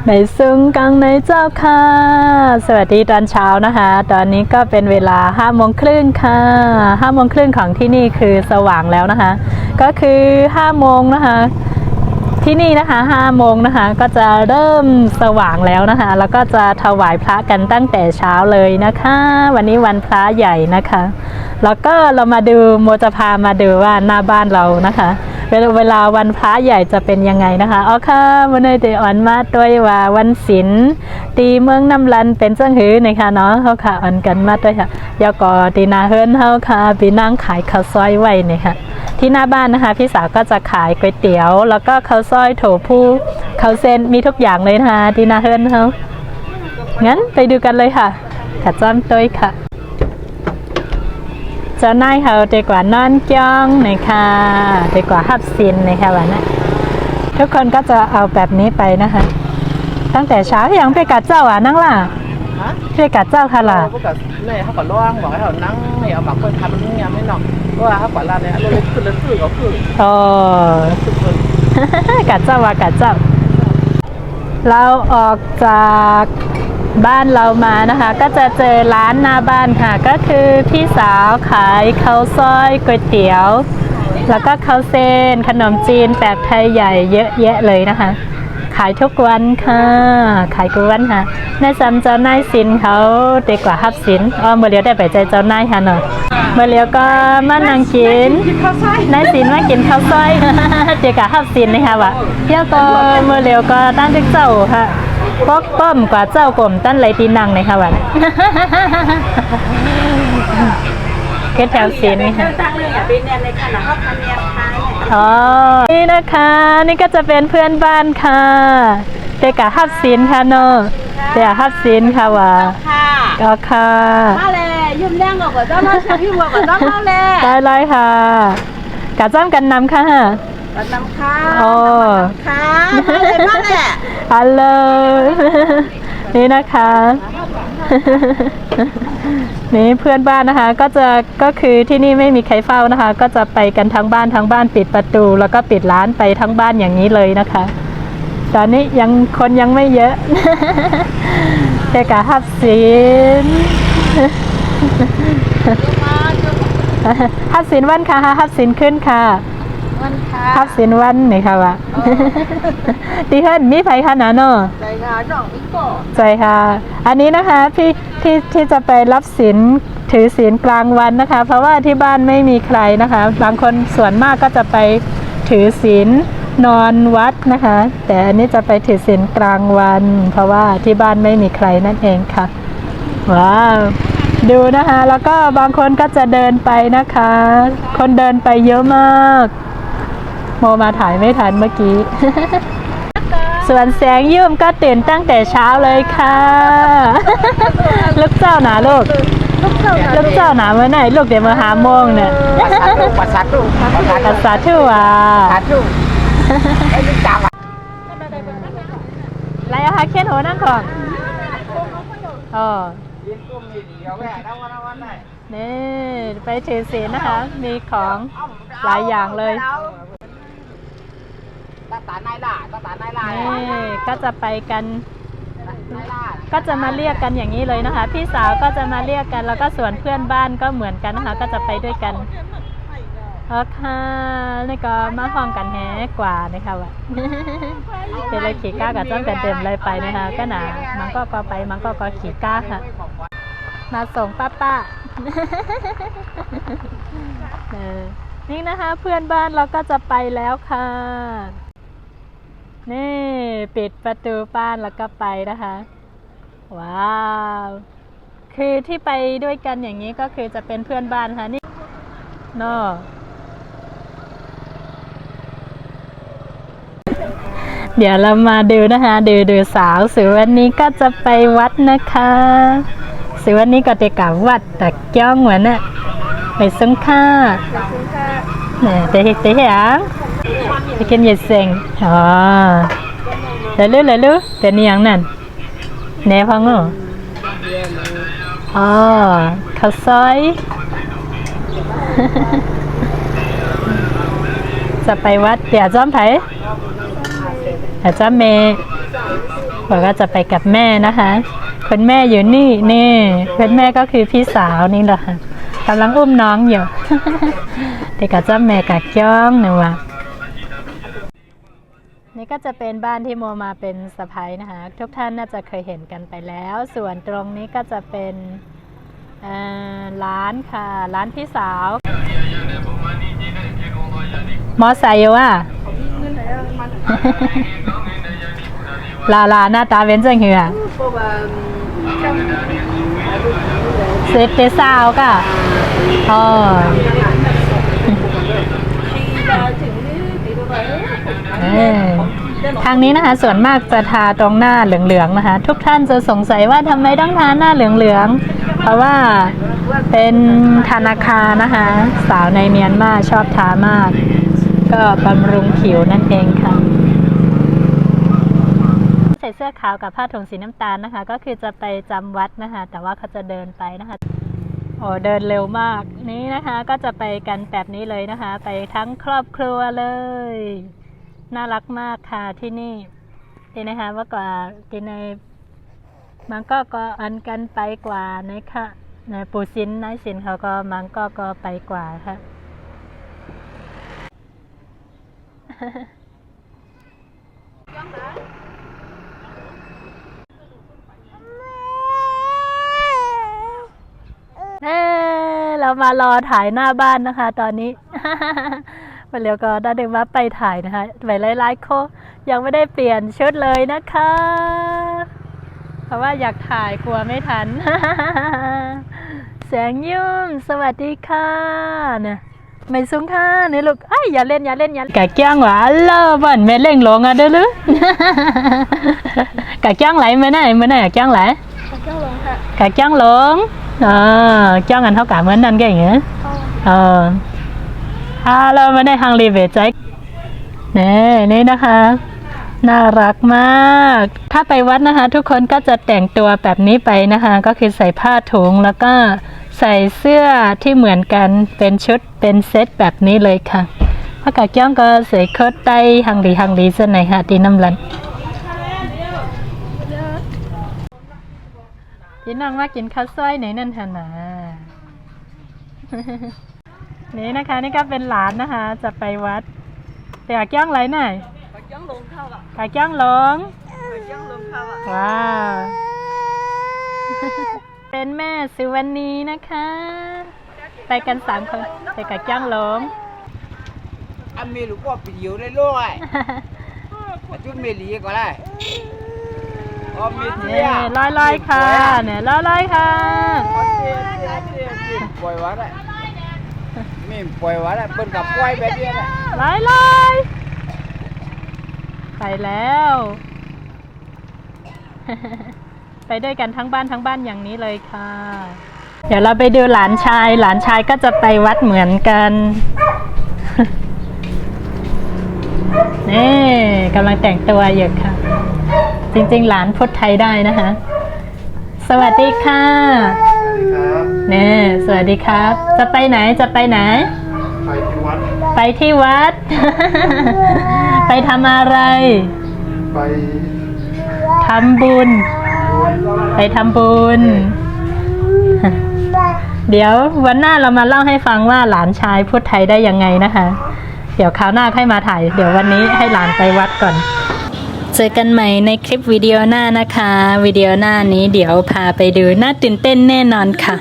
ในซึ่งกังในเจ้าค่ะสวัสดีตอนเช้านะคะตอนนี้ก็เป็นเวลา5:30ค่ะ5:30ของที่นี่คือสว่างแล้วนะคะก็คือ5 โมงนะคะที่นี่นะคะ5 โมงนะคะก็จะเริ่มสว่างแล้วนะคะแล้วก็จะถวายพระกันตั้งแต่เช้าเลยนะคะวันนี้วันพระใหญ่นะคะแล้วก็เรามาดูโมจะพามาดูว่าหน้าบ้านเรานะคะเวลาวันพระใหญ่จะเป็นยังไงนะคะอ๋อค่ะวันนี้ได้อ่อนมาด้วยว่าวันศิลตีเมืองน้ำลันเป็นเจ้าหือนะคะเนาะเขาค่ะอ่อนกันมาด้วยค่ะยาก็ตีนาเฮิรนเขาค่ะปีนั่งขายข้าวซอยไว้เนี่ยค่ะที่หน้าบ้านนะคะพี่สาวก็จะขายก๋วยเตี๋ยวแล้วก็ข้าวซอยโถผู้ข้าวเส้นมีทุกอย่างเลยนะคะตีนาเฮิรนเขางั้นไปดูกันเลยค่ะขัดจ้ำด้วยค่ะเจ้านายเขาดีกว่านอนจ้องนะคะดีกว่าฮับซินนะคะวันนี้ทุกคนก็จะเอาแบบนี้ไปนะคะตั้งแต่เช้ายังไปกัดเจ้านั่งล่ะไปกัดเจ้าค่ะล่ะพวกกับเนี่ยเขาก่อนล่างบอกให้เขานั่งเนี่ยเอาหมากคนทำมันยังไม่หนอกว่าเขาก่อนลาเนี่ยเราเลยขึ้นแล้วขึ้นก็ขึ้นอ๋อกัดเจ้าว่ากัดเจ้าเราออกจากบ้านเรามานะคะก็จะเจอร้านหน้าบ้านค่ะก็คือพี่สาวขายข้าวซอยก๋วยเตี๋ยวแล้วก็ข้าวเส้นขนมจีนแบบไทยใหญ่เยอะแยะเลยนะคะขายทุกวันค่ะขายทุกวันค่ะในซ้ำเจ้านายสินเขาดีกว่าฮับสินเมื่อเลี้ยวได้ไปใจเจ้านายค่ะเนาะเมื่อเลี้ยวก็มานั่งกินนายสินมากินข้าวซอยดีกว่าฮับสินนะคะวะเที่ยวก็เมื่อเลี้ยวก็ตั้งเจ้าค่ะปอกป้อมกว่าเจ้ากลมตั้นไรตีนังเลยค่ะวันก็แถวสินนี่ค่ะอ๋อนี่นะคะนี่ก็จะเป็นเพื่อนบ้านค่ะเด็กกับฮับสินค่ะเนาะเด็กฮับสินค่ะว่าก็ค่ะมาเลยยุ่มแรงกว่าเจ้าน้อยพี่วัวกว่าเจ้ามาเลยได้เลยค่ะกะจ้ำกันนำค่ะกันนำค่ะโอ้ค่ะมาเลยมาเลยฮัลโหลนี่นะคะนี่เพื่อนบ้านนะคะก็คือที่นี่ไม่มีใครเฝ้านะคะก็จะไปกันทั้งบ้านปิดประตูแล้วก็ปิดร้านไปทั้งบ้านอย่างนี้เลยนะคะตอนนี้คนยังไม่เยอะแต่กะฮับสินฮับสินวันค่ะฮับสินขึ้นค่ะวันค่ะฮับสินวันนี่ค่ะวะตีเฮิรนมีไฟค่ะนะเนาะใจค่ะน้องมิโก้ใจค่ะอันนี้นะคะที่จะไปรับศีลถือศีลกลางวันนะคะเพราะว่าที่บ้านไม่มีใครนะคะบางคนส่วนมากก็จะไปถือศีลนอนวัดนะคะแต่อันนี้จะไปถือศีลกลางวันเพราะว่าที่บ้านไม่มีใครนั่นเองค่ะว้าวดูนะคะแล้วก็บางคนก็จะเดินไปนะคะคนเดินไปเยอะมากโมมาถ่ายไม่ทันเมื่อกี้ ส่วนแสงยืมก็ตื่นตั้งแต่เช้าเลยค่ะลูกเจ้าหนาลูกเจ้าหนาเมื่อไหร่ลูกเดี๋ยวมา5 โมงเนี่ยภาษาทุ่งภาษาทุ่งว่ะไอ้ลูกจ่าว่ะไรอะคะเขียนหัวนั่งก่อนอ๋อนี่ไปถือศีลนะคะมีของหลายอย่างเลยตาในล่ะนี่ก็จะไปกันก็จะมาเรียกกันอย่างนี้เลยนะคะพี่สาวก็จะมาเรียกกันแล้วก็ส่วนเพื่อนบ้านก็เหมือนกันนะคะก็จะไปด้วยกันโอเคนี่ก็มาห้องกันแฮกว่านะคะว่ะเดี๋ยวเราขี่ก้ากับจ้องกันเต็มเลยไปนะคะก็หนามันก็ไปมันก็ขี่ก้าค่ะมาส่งป้านี่นะคะเพื่อนบ้านเราก็จะไปแล้วค่ะนี่ปิดประตูบ้านแล้วก็ไปนะคะว้าวคือที่ไปด้วยกันอย่างนี้ก็คือจะเป็นเพื่อนบ้านค่ะนี่เนาะเดี๋ยวเรามาดูนะคะดูสาวสิวันนี้ก็จะไปวัดนะคะสิวันนี้ก็จะกลับวัดแต่จ้องเหมือนน่ะไปซึ่งค่าเนี่ยจะเห็นจะกินเย็ดเซ็งอ๋อเลยลูกแต่นี่อย่างนั้นแน่พังเหรออ๋อข้าวซอยจะไปวัดเดี๋ยวจ้อมไผ่เดี๋ยวจ้อมเมย์ บอกว่าจะไปกับแม่นะคะคุณแม่อยู่นี่คุณแม่ก็คือพี่สาวนี่แหละค่ะกำลังอุ้มน้องอยู่ เด็กกับเจ้าแม่กับจ้องเนี่ยว่ะนี่ก็จะเป็นบ้านที่โมมาเป็นสะใภ้นะคะทุกท่านน่าจะเคยเห็นกันไปแล้วส่วนตรงนี้ก็จะเป็นร้านค่ะร้านพี่สาวมอไซค์ว่ะ ลาหน้าตาเป็นจังเหรอเซฟเตซ่าก็อ๋อทางนี้นะคะส่วนมากจะทาตรงหน้าเหลืองๆนะคะทุกท่านจะสงสัยว่าทำไมต้องทาหน้าเหลืองๆเพราะว่าเป็นธนาคารนะคะสาวในเมียนมาชอบทามากก็บำรุงผิวนั่นเองค่ะใส่เสื้อขาวกับผ้าถุงสีน้ำตาลนะคะก็คือจะไปจำวัดนะคะแต่ว่าเขาจะเดินไปนะคะโอ้เดินเร็วมากนี่นะคะก็จะไปกันแบบนี้เลยนะคะไปทั้งครอบครัวเลยน่ารักมากค่ะที่นี่นะคะว่ากว่าที่ในมันก็อันกันไปกว่านะคะในปูซินนายสินเขาก็มันก็ไปกว่าค่ะ เรามารอถ่ายหน้าบ้านนะคะตอนนี้ วันเร็วก็ได้เด็กว่าไปถ่ายนะคะไปไล่ๆโคยังไม่ได้เปลี่ยนชุดเลยนะคะเพราะว่าอยากถ่ายกลัวไม่ทัน แสงยุ่มสวัสดีค่ะเนี่ยไม่ซุ้งค่ะนี่ลูกไอ้อย่าเล่นกะเกี้ยงหวานเลิศบ่นแม่เล่งลงอ่ะเด้อหรือกะเกี้ยงไหลเมื่อไหร่กะเกี้ยงไหลกะเกี้ยงลงเกี้ยงกันเท่ากับเหมือนนั่นแกอย่างเงี้ยเราไม่ได้ทางรีเวทใจนี่นะคะน่ารักมากถ้าไปวัดนะคะทุกคนก็จะแต่งตัวแบบนี้ไปนะคะก็คือใส่ผ้าถุงแล้วก็ใส่เสื้อที่เหมือนกันเป็นชุดเป็นเซตแบบนี้เลยค่ะพระกาเกี้ยงก็ใส่โค้ทไต้หังดีเส้นไหนค่ะตีน้ำลันพี่น้องมากินข้าวซอยไหนนั่นฮะนะ นี่นะคะนี่ก็เป็นหลานนะคะจะไปวัดแต่กาเกี้ยงไรหน่อยกาเกี้ยงลงเข้าอ่ะกาเกี้ยงลงเข้าอ่ะว้าว เป็นแม่สุวรรณีนะคะไปกัน3 คนไปกับจ้างหลงอันมีลูกก็ไปอยู่ได้ด้วยจุดเมลีก็ได้เนี่ยลอยค่ะเนี่ยลอยค่ะปล่อยวะได้ไม่ปล่อยวะได้เปิ้นกับปล่อยแบบนี้แหละลอยไปแล้วไปด้วยกันทั้งบ้านอย่างนี้เลยค่ะเดี๋ยวเราไปดูหลานชายก็จะไปวัดเหมือนกันนี่กำลังแต่งตัวอยู่ค่ะจริงๆหลานพูดไทยได้นะคะสวัสดีค่ะนี่สวัสดีครับจะไปไหนไปที่วัด ไปทำอะไรไปทำบุญเดี๋ยววันหน้าเรามาเล่าให้ฟังว่าหลานชายพูดไทยได้ยังไงนะคะเดี๋ยวคราวหน้าค่อยมาถ่ายเดี๋ยววันนี้ให้หลานไปวัดก่อนเจอกันใหม่ในคลิปวิดีโอหน้านะคะวิดีโอหน้านี้เดี๋ยวพาไปดูน่าตื่นเต้นแน่นอนค่ะ